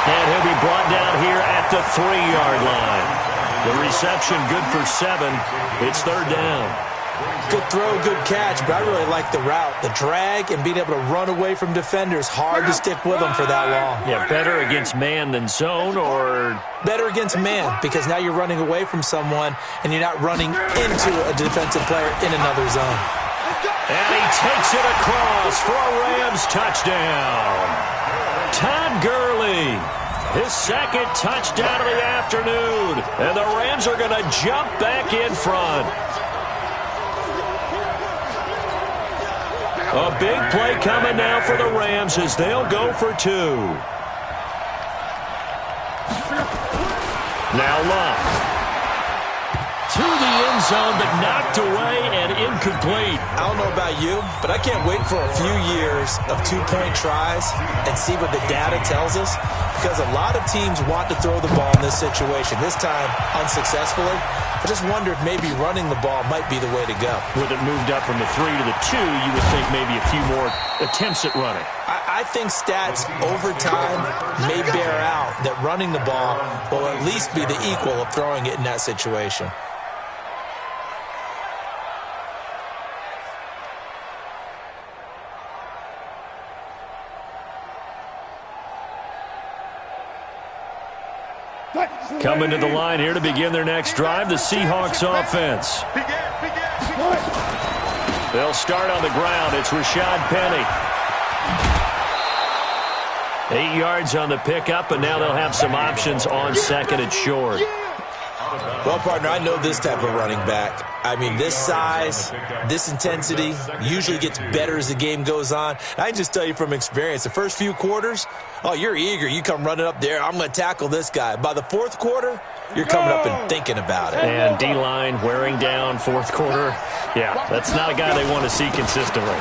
And he'll be brought down here at the 3-yard line. The reception good for 7. It's third down. Good throw, good catch, but I really like the route. The drag and being able to run away from defenders, hard to stick with them for that long. Yeah, better against man than zone, or? Better against man, because now you're running away from someone and you're not running into a defensive player in another zone. And he takes it across for a Rams touchdown. Todd Gurley, his second touchdown of the afternoon. And the Rams are going to jump back in front. A big play coming now for the Rams as they'll go for 2. Now Locke. To the end zone, but knocked away and incomplete. I don't know about you, but I can't wait for a few years of 2-point tries and see what the data tells us, because a lot of teams want to throw the ball in this situation. This time, unsuccessfully. I just wonder if maybe running the ball might be the way to go. With it moved up from the 3 to the 2, you would think maybe a few more attempts at running. I think stats over time may bear out that running the ball will at least be the equal of throwing it in that situation. Coming to the line here to begin their next drive, the Seahawks offense. They'll start on the ground. It's Rashad Penny. 8 yards on the pickup, and now they'll have some options on second and short. Well, partner, I know this type of running back. I mean, this size, this intensity usually gets better as the game goes on. And I can just tell you from experience, the first few quarters, oh, you're eager. You come running up there, I'm going to tackle this guy. By the fourth quarter, you're coming up and thinking about it. And D-line wearing down fourth quarter. Yeah, that's not a guy they want to see consistently.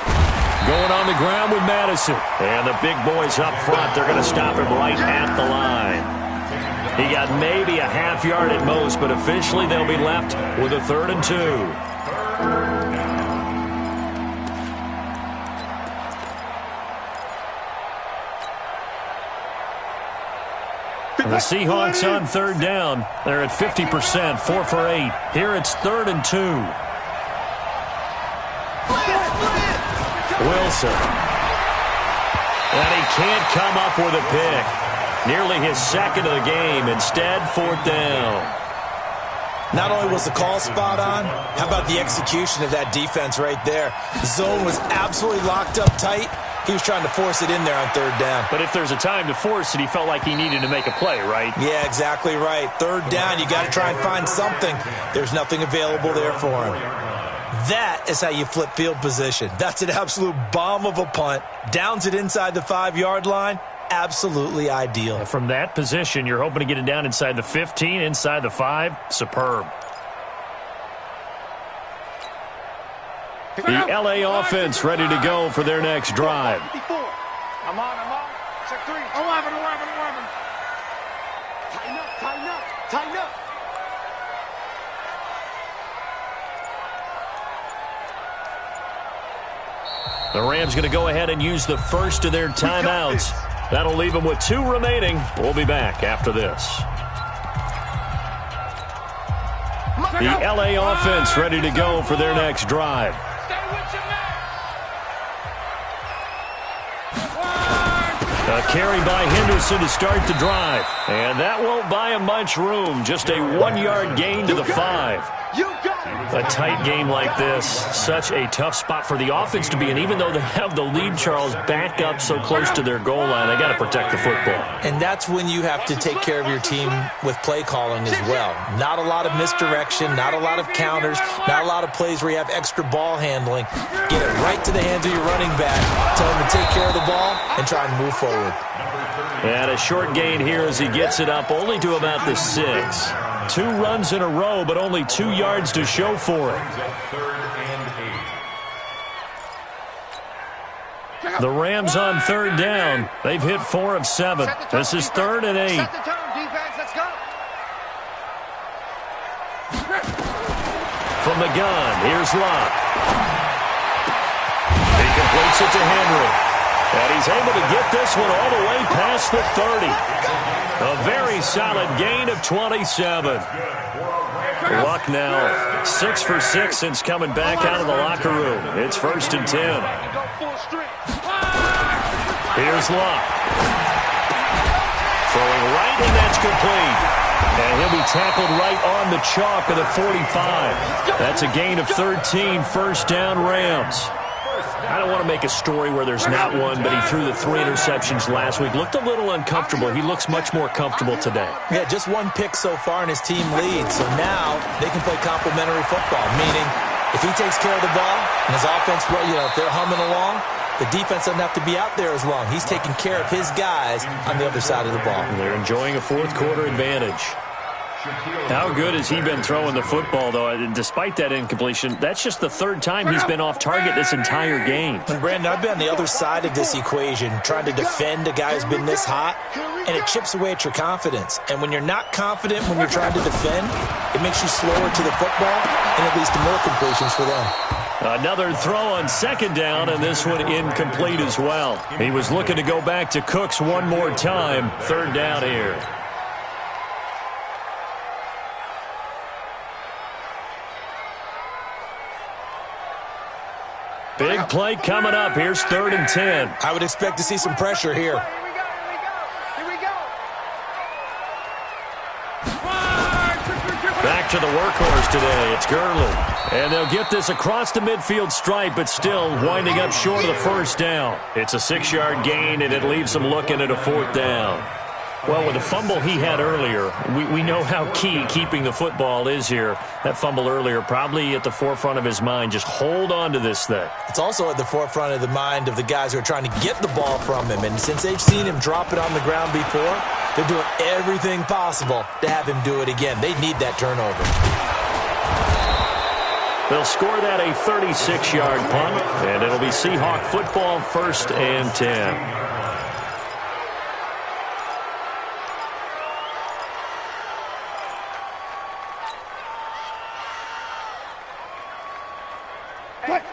Going on the ground with Madison. And the big boys up front, they're going to stop him right at the line. He got maybe a half yard at most, but officially they'll be left with a 3rd and 2. The Seahawks on 3rd down. They're at 50%, 4 for 8. Here it's 3rd and 2. Wilson. And he can't come up with a pick. Nearly his second of the game. Instead, 4th down. Not only was the call spot on, how about the execution of that defense right there? The zone was absolutely locked up tight. He was trying to force it in there on 3rd down. But if there's a time to force it, he felt like he needed to make a play, right? Yeah, exactly right. 3rd down, you got to try and find something. There's nothing available there for him. That is how you flip field position. That's an absolute bomb of a punt. Downs it inside the 5-yard line. Absolutely ideal. From that position, you're hoping to get it down inside the 15, inside the 5. Superb. The L.A. offense ready to go for their next drive. I'm on. Check 3. 11. Tighten up. The Rams going to go ahead and use the first of their timeouts. That'll leave them with 2 remaining. We'll be back after this. The L.A. offense ready to go for their next drive. A carry by Henderson to start the drive. And that won't buy him much room. Just a 1-yard gain to the 5. A tight game like this, such a tough spot for the offense to be in. Even though they have the lead, Charles, back up so close to their goal line, they got to protect the football. And that's when you have to take care of your team with play calling as well. Not a lot of misdirection, not a lot of counters, not a lot of plays where you have extra ball handling. Get it right to the hands of your running back, tell him to take care of the ball, and try and move forward. And a short gain here as he gets it up only to about the 6. 2 runs in a row, but only 2 yards to show for it. The Rams on 3rd down. They've hit 4 of 7. This is 3rd and 8. Set the tone, defense. Let's go. From the gun, here's Locke. He can Gets it to Henry. And he's able to get this one all the way past the 30. A very solid gain of 27. Luck now 6 for 6 since coming back out of the locker room. It's 1st and 10. Here's Luck. Throwing right, and that's complete. And he'll be tackled right on the chalk of the 45. That's a gain of 13, 1st down Rams. I don't want to make a story where there's not one, but he threw the 3 interceptions last week. Looked a little uncomfortable. He looks much more comfortable today. Yeah, just 1 pick so far, and his team leads. So now they can play complementary football, meaning if he takes care of the ball and his offense, if they're humming along, the defense doesn't have to be out there as long. He's taking care of his guys on the other side of the ball. And they're enjoying a 4th quarter advantage. How good has he been throwing the football, though? Despite that incompletion, that's just the 3rd time he's been off target this entire game. And Brandon, I've been on the other side of this equation, trying to defend a guy who's been this hot, and it chips away at your confidence. And when you're not confident when you're trying to defend, it makes you slower to the football, and it leads to more completions for them. Another throw on 2nd down, and this one incomplete as well. He was looking to go back to Cooks one more time. 3rd down here. Big play coming up. Here's 3rd and 10. I would expect to see some pressure here. Back to the workhorse today. It's Gurley. And they'll get this across the midfield stripe, but still winding up short of the 1st down. It's a 6-yard gain, and it leaves them looking at a 4th down. Well, with the fumble he had earlier, we know how key keeping the football is here. That fumble earlier probably at the forefront of his mind. Just hold on to this thing. It's also at the forefront of the mind of the guys who are trying to get the ball from him. And since they've seen him drop it on the ground before, they're doing everything possible to have him do it again. They need that turnover. They'll score that a 36-yard punt, and it'll be Seahawk football, 1st and 10.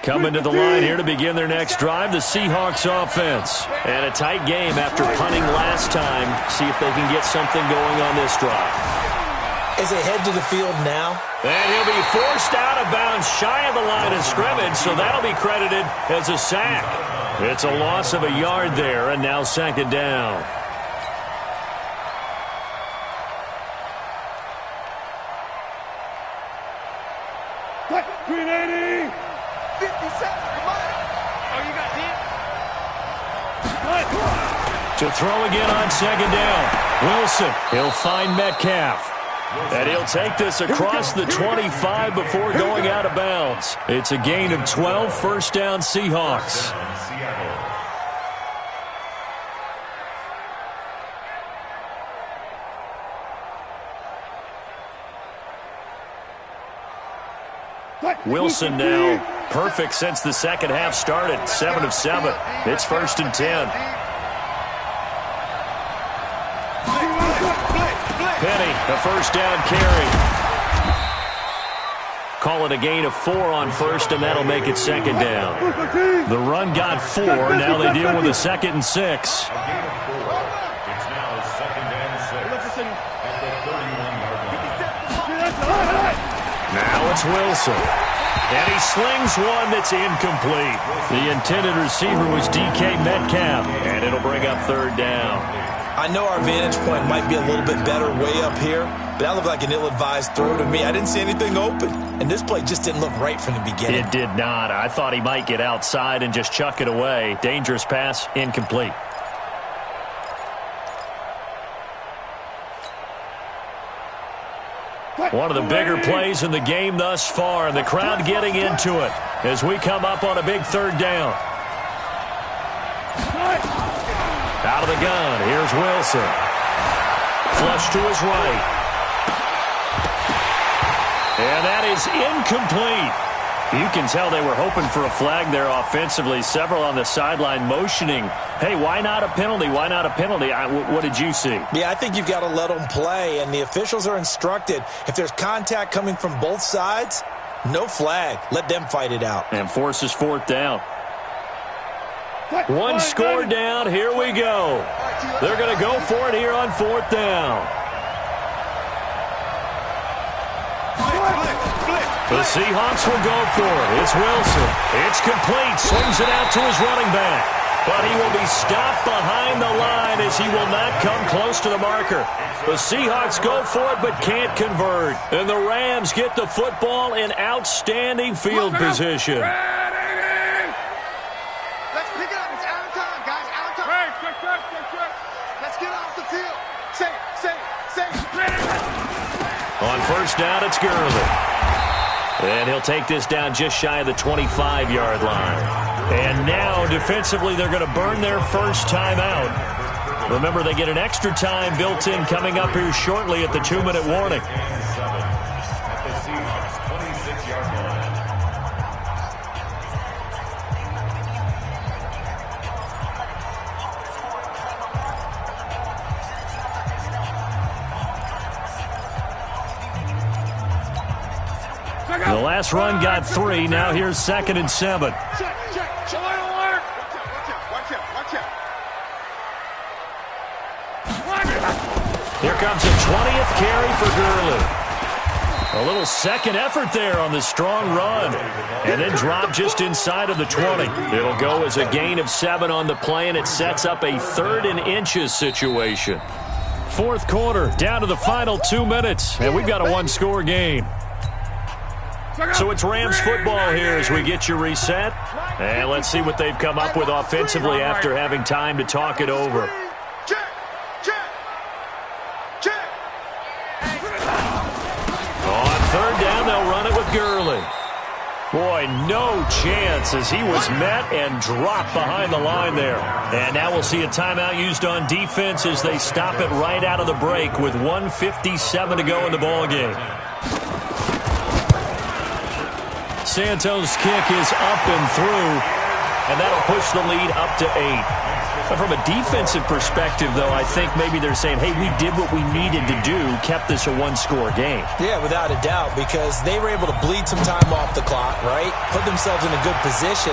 Coming to the line here to begin their next drive, the Seahawks offense. And a tight game after punting last time. See if they can get something going on this drive. As they head to the field now. And he'll be forced out of bounds shy of the line of scrimmage, so that'll be credited as a sack. It's a loss of a yard there, and now 2nd down. Green 80! 57, come on! Oh, you got deep? To throw again on 2nd down. Wilson, he'll find Metcalf. And he'll take this across the 25 before going out of bounds. It's a gain of 12, 1st down Seahawks. Wilson now perfect since the 2nd half started. 7 of 7. It's 1st and 10. Penny, a 1st down carry. Call it a gain of 4 on 1st, and that'll make it 2nd down. The run got 4. Now they deal with a 2nd and 6. It's now 2nd and 6 at the 31-yard line. Now it's Wilson. And he slings one that's incomplete. The intended receiver was DK Metcalf, and it'll bring up 3rd down. I know our vantage point might be a little bit better way up here, but that looked like an ill-advised throw to me. I didn't see anything open, and this play just didn't look right from the beginning. It did not. I thought he might get outside and just chuck it away. Dangerous pass, incomplete. One of the bigger plays in the game thus far, and the crowd getting into it as we come up on a big 3rd down. Out of the gun, here's Wilson. Flush to his right. And that is incomplete. You can tell they were hoping for a flag there offensively. Several on the sideline motioning, hey, why not a penalty? Why not a penalty? What did you see? Yeah, I think you've got to let them play, and the officials are instructed. If there's contact coming from both sides, no flag. Let them fight it out. And forces 4th down. One score down. Here we go. They're going to go for it here on 4th down. The Seahawks will go for it. It's Wilson. It's complete. Swings it out to his running back. But he will be stopped behind the line as he will not come close to the marker. The Seahawks go for it but can't convert. And the Rams get the football in outstanding field position. Let's pick it up. It's out of time, guys. Out of time. Let's get off the field. Say. On 1st down, it's Gurley. And he'll take this down just shy of the 25-yard line. And now, defensively, they're going to burn their first timeout. Remember, they get an extra time built in coming up here shortly at the 2-minute warning. At the Seahawks 26-yard line. The last run got 3. Now here's 2nd and 7. Check. Watch out. Here comes a 20th carry for Gurley. A little second effort there on the strong run. And then drop just inside of the 20. It'll go as a gain of 7 on the play, and it sets up a 3rd and inches situation. 4th quarter, down to the final 2 minutes, and we've got a 1-score game. So it's Rams football here as we get you reset. And let's see what they've come up with offensively after having time to talk it over. On 3rd down, they'll run it with Gurley. Boy, no chance as he was met and dropped behind the line there. And now we'll see a timeout used on defense as they stop it right out of the break with 1:57 to go in the ballgame. Santos' kick is up and through, and that'll push the lead up to 8. But from a defensive perspective, though, I think maybe they're saying, hey, we did what we needed to do, kept this a 1-score game. Yeah, without a doubt, because they were able to bleed some time off the clock, right? Put themselves in a good position,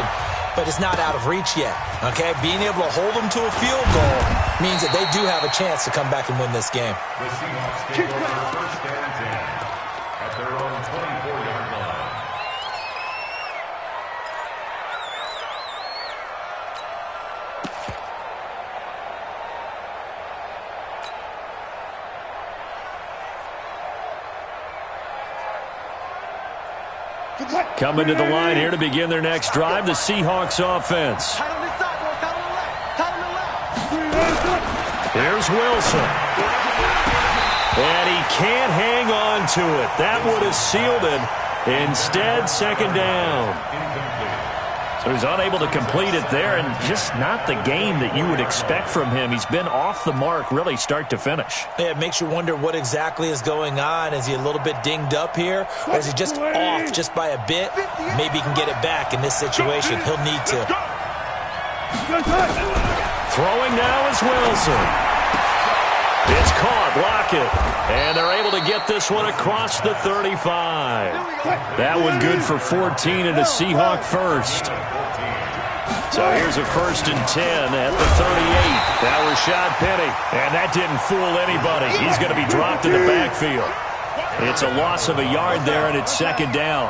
but it's not out of reach yet, okay? Being able to hold them to a field goal means that they do have a chance to come back and win this game. The Seahawks take over 1st and 10 at their own 24-yard line. Coming to the line here to begin their next drive, the Seahawks offense. Here's Wilson. And he can't hang on to it. That would have sealed it. Instead, 2nd down. So he's unable to complete it there, and just not the game that you would expect from him. He's been off the mark really start to finish. Yeah, it makes you wonder what exactly is going on. Is he a little bit dinged up here, or is he just off just by a bit? Maybe he can get it back in this situation. He'll need to. Throwing now is Wilson. It's caught, Lockett. And they're able to get this one across the 35. That one good for 14 and a Seahawk first. So here's a 1st and 10 at the 38. Now Rashad Penny. And that didn't fool anybody. He's going to be dropped in the backfield. It's a loss of a yard there, and it's 2nd down.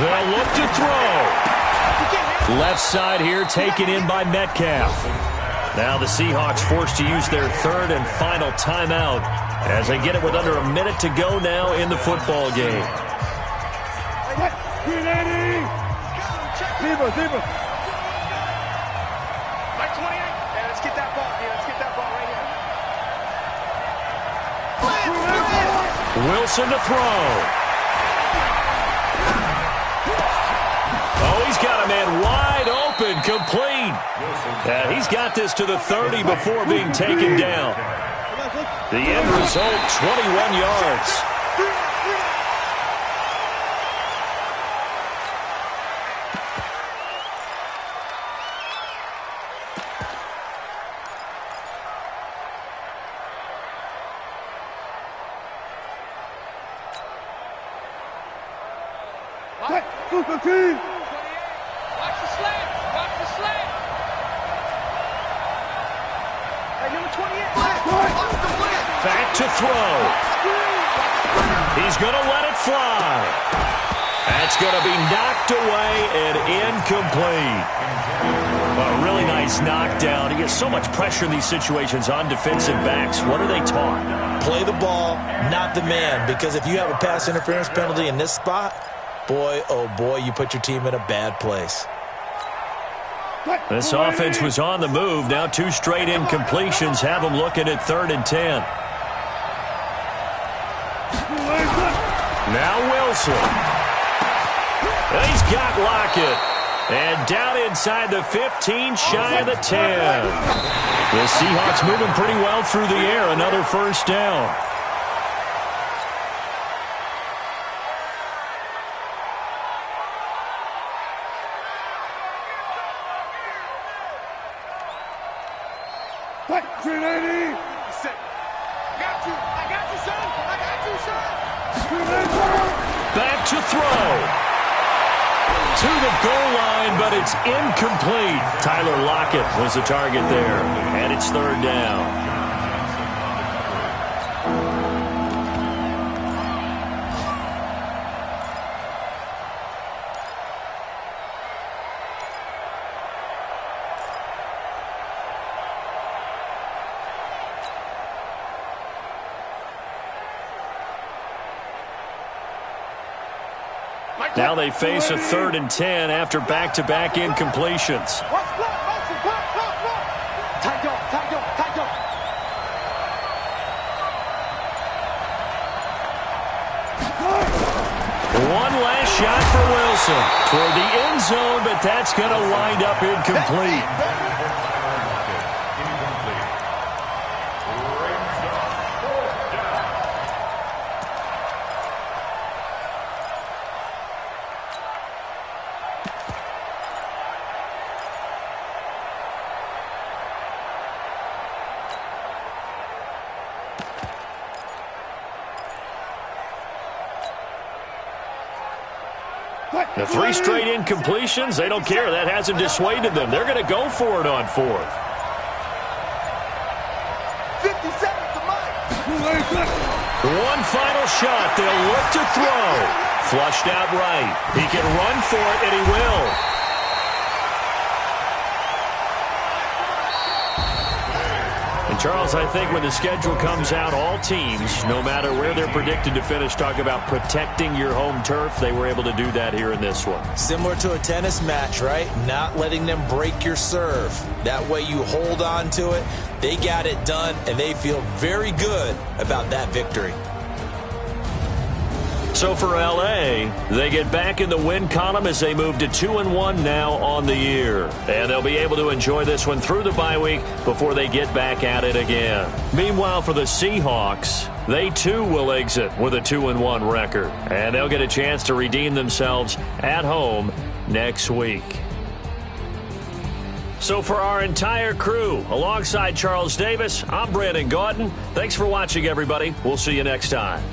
They'll look to throw. Left side here taken in by Metcalf. Now the Seahawks forced to use their 3rd and final timeout as they get it with under a minute to go now in the football game. Let's get that ball here. Let's get that ball right here. Wilson to throw. Oh, he's got a man wide open, complete. And he's got this to the 30 before being taken down. The end result, 21 yards. Watch the slant. Watch the slant. Hey, number 28. Back to throw. He's going to let it fly. That's going to be knocked away and incomplete. A really nice knockdown. He gets so much pressure in these situations on defensive backs. What are they taught? Play the ball, not the man. Because if you have a pass interference penalty in this spot, boy, oh boy, you put your team in a bad place. This offense was on the move. Now 2 straight incompletions have them looking at 3rd and 10. Now Wilson. He's got Lockett. And down inside the 15, shy of the 10. The Seahawks moving pretty well through the air. Another first down. Back to throw. To the goal line, but it's incomplete. Tyler Lockett was the target there, and it's 3rd down. Now they face a 3rd and 10 after back-to-back incompletions. One last shot for Wilson toward the end zone, but that's going to wind up incomplete. The 3 straight incompletions, they don't care. That hasn't dissuaded them. They're going to go for it on 4th. 50 seconds to Mike. One final shot. They'll look to throw. Flushed out right. He can run for it, and he will. And Charles, I think when the schedule comes out, all teams, no matter where they're predicted to finish, talk about protecting your home turf. They were able to do that here in this one. Similar to a tennis match, right? Not letting them break your serve. That way you hold on to it. They got it done, and they feel very good about that victory. So for L.A., they get back in the win column as they move to 2-1 now on the year. And they'll be able to enjoy this one through the bye week before they get back at it again. Meanwhile, for the Seahawks, they too will exit with a 2-1 record. And they'll get a chance to redeem themselves at home next week. So for our entire crew, alongside Charles Davis, I'm Brandon Gaudin. Thanks for watching, everybody. We'll see you next time.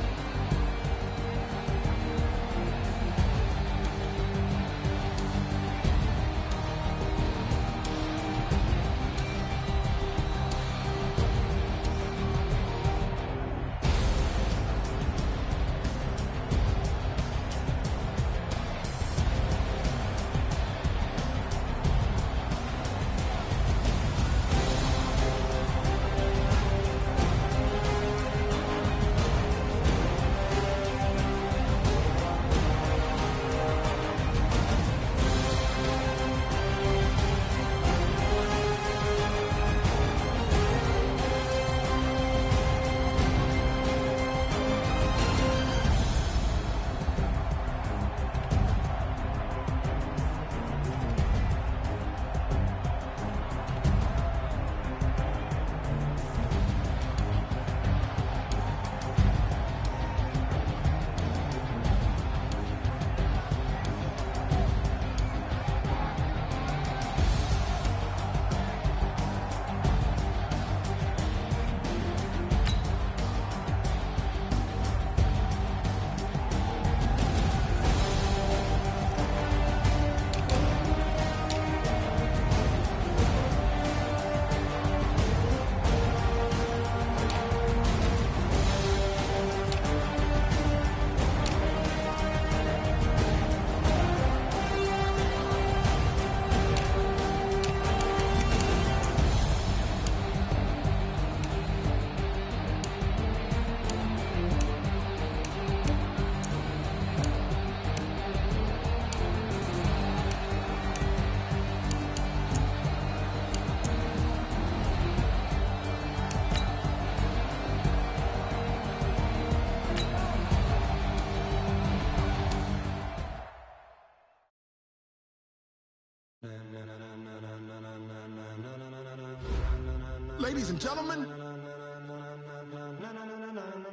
Ladies and gentlemen.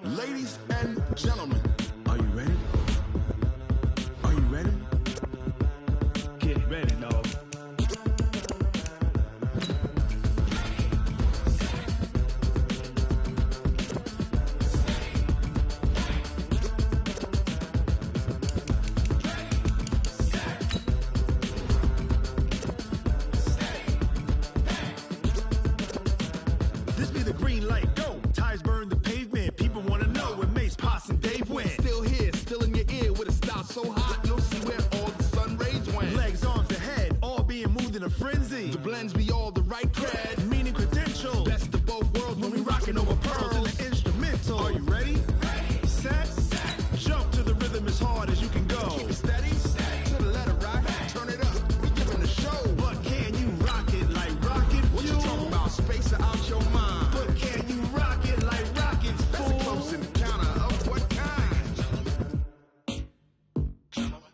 Ladies and gentlemen. Are you ready? Are you ready? Get ready, dog. This be the green light, go. Tires burn the pavement. People want to know where Mace, Poss, and Dave went. Still here, still in your ear with a style so hot, you'll see where all the sun rays went. Legs, arms, and head, all being moved in a frenzy. The blends be all the right cred, meaning credentials. Best of both worlds when we rockin' over pearls in the instrumental. Are you ready? Ready. Set. Jump to the rhythm as hard as you can go. Keep it steady. To the letter rock. Turn it up. We giving the show. But can you rock it like rocket fuel? What you talking about? Space out your mind. But can you rock it like rockets, fool? That's a close encounter of what kind? Gentlemen.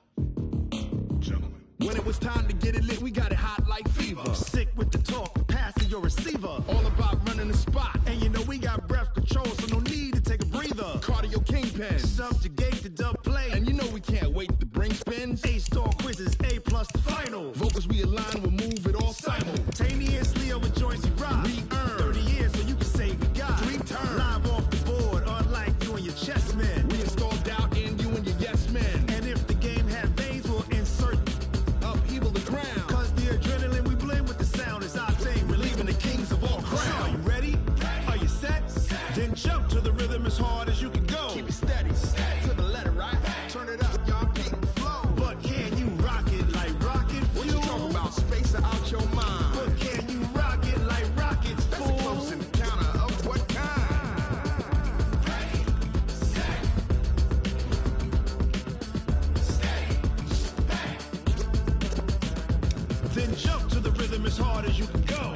When it was time to get it lit, we got it hot like fever. Sick with the talk, passing your receiver. All about running the spot. And you know we got breath control, so no need to take a breather. Cardio kingpin. Subjugate the dub play. And you know we can't wait to bring spins. A-star quizzes, A+ the final. Vocals we align, we'll move it all simultaneously over joints we rock. We earn 30 years, so you can say we got 3 turns. Live off the board, unlike you and your chess men. We install doubt in you and your yes men. And if the game had veins, we'll insert upheaval the ground. Cause the adrenaline we blend with the sound is our thing, relieving the kings of all crowns. So are you ready? Are you set? Then jump to the rhythm as hard as you can go. Keep it steady, to the letter right. Turn it up, y'all keep the flow. But can you rock it like rocket fuel? What you talking about? Space out your mind. But can you rock it like rockets, fool? That's a close encounter of what kind? Then jump to the rhythm as hard as you can go.